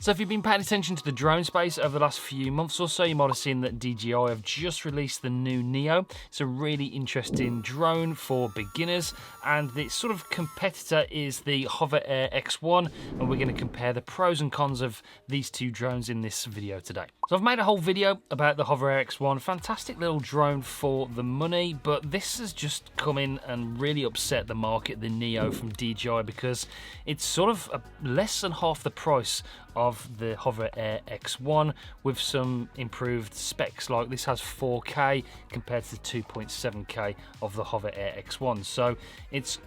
So if you've been paying attention to the drone space over the last few months or so, you might have seen that DJI have just released the new Neo. It's a really interesting drone for beginners, and its sort of competitor is the HoverAir X1, and we're going to compare the pros and cons of these two drones in this video today. So I've made a whole video about the HoverAir X1, fantastic little drone for the money, but this has just come in and really upset the market, the Neo from DJI, because it's sort of less than half the price of the HoverAir X1 with some improved specs. Like this has 4K compared to the 2.7K of the HoverAir X1, so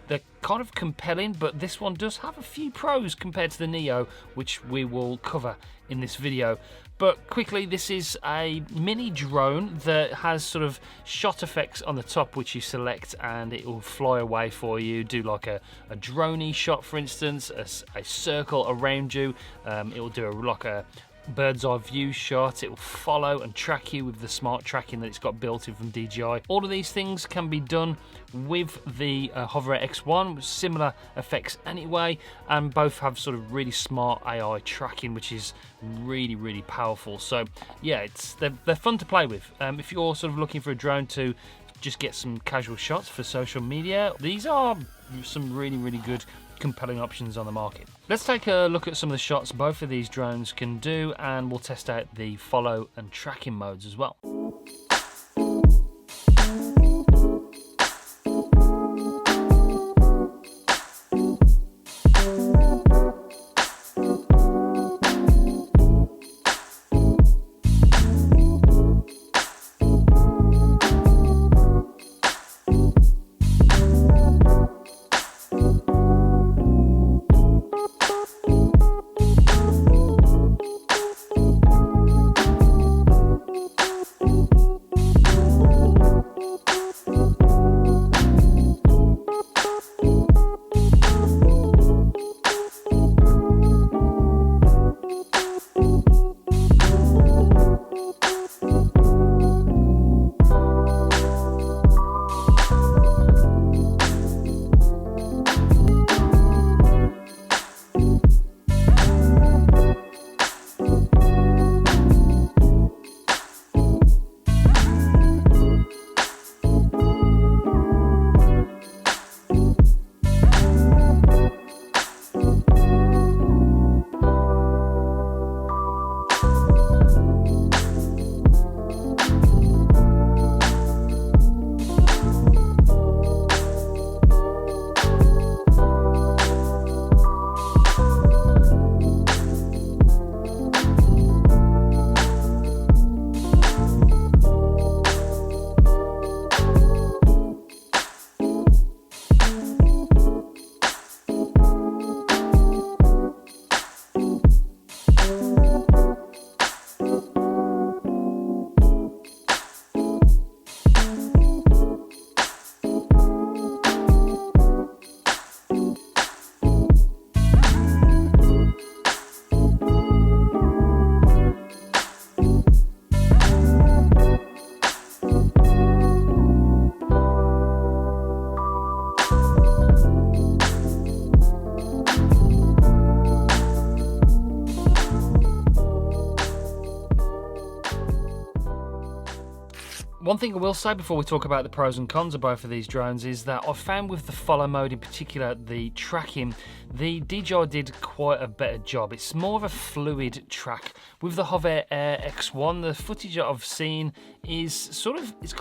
they're kind of compelling, but this one does have a few pros compared to the Neo, which we will cover in this video. But quickly, this is a mini drone that has sort of shot effects on the top, which you select and it will fly away for you, do like a drone-y shot, for instance, a circle around you. It will do like a bird's eye view shot. It will follow and track you with the smart tracking that it's got built in from DJI. All of these things can be done with the HoverAir X1 with similar effects anyway, and both have sort of really smart AI tracking, which is really powerful. So yeah, they're fun to play with. If you're sort of looking for a drone to just get some casual shots for social media, these are some really good compelling options on the market. Let's take a look at some of the shots both of these drones can do, and we'll test out the follow and tracking modes as well. One thing I will say before we talk about the pros and cons of both of these drones is that I've found with the follow mode in particular, the tracking, the DJI did quite a better job. It's more of a fluid track. With the HoverAir X1, the footage that I've seen is sort of, it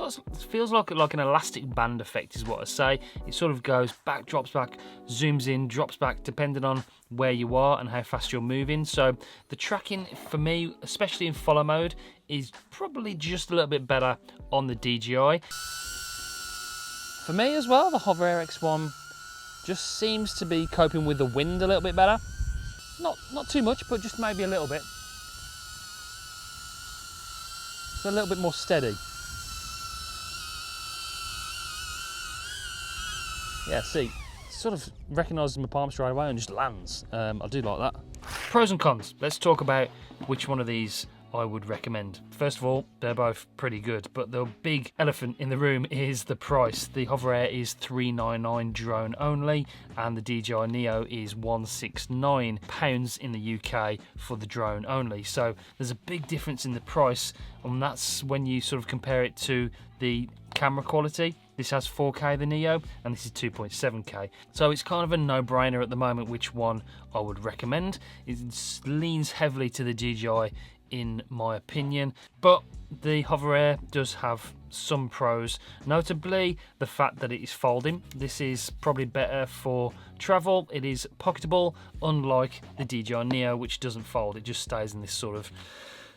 feels like an elastic band effect is what I say. It sort of goes back, drops back, zooms in, drops back, depending on where you are and how fast you're moving. So the tracking for me, especially in follow mode, is probably just a little bit better on the DJI. For me as well, the HoverAir X1 just seems to be coping with the wind a little bit better. Not too much, but just maybe a little bit. It's a little bit more steady. Yeah, see, sort of recognises my palm straight away and just lands. I do like that. Pros and cons. Let's talk about which one of these I would recommend. First of all, they're both pretty good, but the big elephant in the room is the price. The HoverAir is $399 drone only, and the DJI Neo is £169 in the UK for the drone only. So there's a big difference in the price, and that's when you sort of compare it to the camera quality. This has 4K, the Neo, and this is 2.7K. So it's kind of a no-brainer at the moment which one I would recommend. It leans heavily to the DJI in my opinion, but the HoverAir does have some pros, notably the fact that it is folding. This is probably better for travel. It is pocketable, unlike the DJI Neo, which doesn't fold. It just stays in this sort of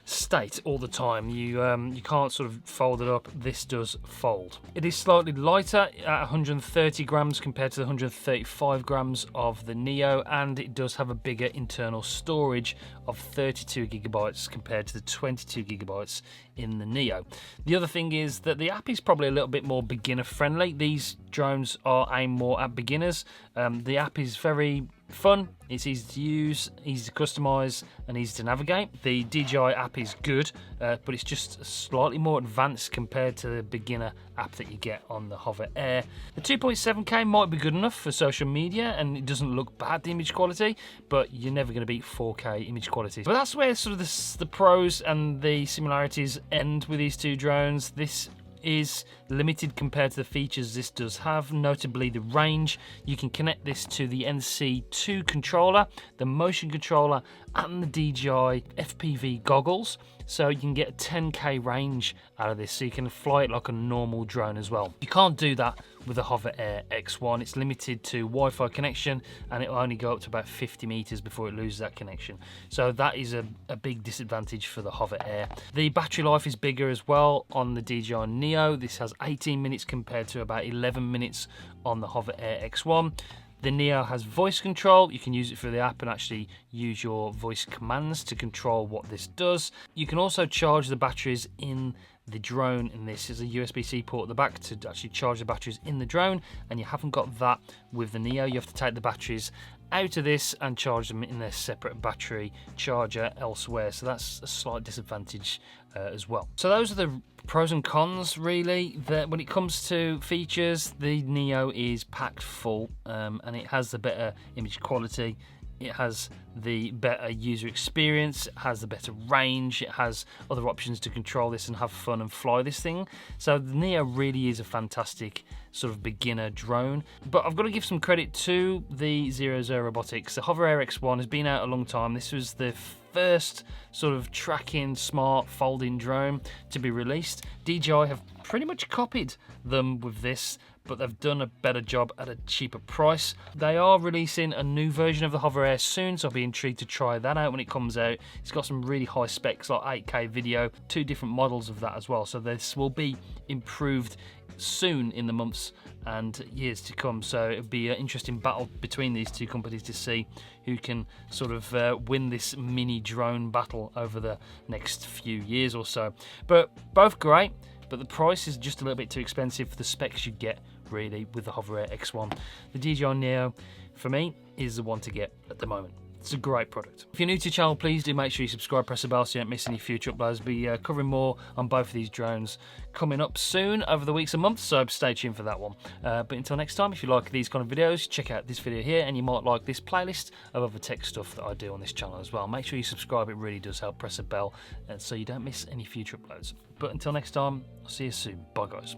state all the time. You can't sort of fold it up. This does fold. It is slightly lighter at 130 grams compared to the 135 grams of the Neo, and it does have a bigger internal storage of 32 gigabytes compared to the 22 gigabytes in the Neo. The other thing is that the app is probably a little bit more beginner friendly. These drones are aimed more at beginners. The app is very fun, it's easy to use, easy to customize, and easy to navigate. The DJI app is good, but it's just slightly more advanced compared to the beginner app that you get on the HoverAir. The 2.7K might be good enough for social media, and it doesn't look bad, the image quality, but you're never going to beat 4K image quality. But that's where sort of the pros and the similarities end with these two drones. This is limited compared to the features this does have, notably the range. You can connect this to the NC2 controller, the motion controller, and the DJI FPV goggles, so you can get a 10K range out of this, so you can fly it like a normal drone as well. You can't do that with the HoverAir X1. It's limited to Wi-Fi connection, and it'll only go up to about 50 meters before it loses that connection. So that is a big disadvantage for the HoverAir. The battery life is bigger as well on the DJI Neo. This has 18 minutes compared to about 11 minutes on the HoverAir X1. The Neo has voice control. You can use it through the app and actually use your voice commands to control what this does. You can also charge the batteries in the drone, and this is a USB-C port at the back to actually charge the batteries in the drone, and you haven't got that with the Neo. You have to take the batteries out of this and charge them in their separate battery charger elsewhere, so that's a slight disadvantage as well. So those are the pros and cons really. When it comes to features, the Neo is packed full, and it has the better image quality, it has the better user experience, it has the better range, it has other options to control this and have fun and fly this thing. So the Neo really is a fantastic sort of beginner drone. But I've got to give some credit to the ZRENQUIRY Robotics. The HoverAir X1 has been out a long time. This was the first sort of tracking smart folding drone to be released. DJI have pretty much copied them with this, but they've done a better job at a cheaper price. They are releasing a new version of the HoverAir soon, so I'll be intrigued to try that out when it comes out. It's got some really high specs like 8K video, 2 different models of that as well, so this will be improved soon in the months and years to come. So it'll be an interesting battle between these two companies to see who can sort of win this mini drone battle over the next few years or so. But both great, but the price is just a little bit too expensive for the specs you get really with the HoverAir X1. The DJI Neo, for me, is the one to get at the moment. It's a great product. If you're new to the channel, please do make sure you subscribe, press the bell so you don't miss any future uploads. We'll be covering more on both of these drones coming up soon over the weeks and months, so stay tuned for that one. But until next time, if you like these kind of videos, check out this video here, and you might like this playlist of other tech stuff that I do on this channel as well. Make sure you subscribe, it really does help. Press the bell so you don't miss any future uploads. But until next time, I'll see you soon. Bye guys.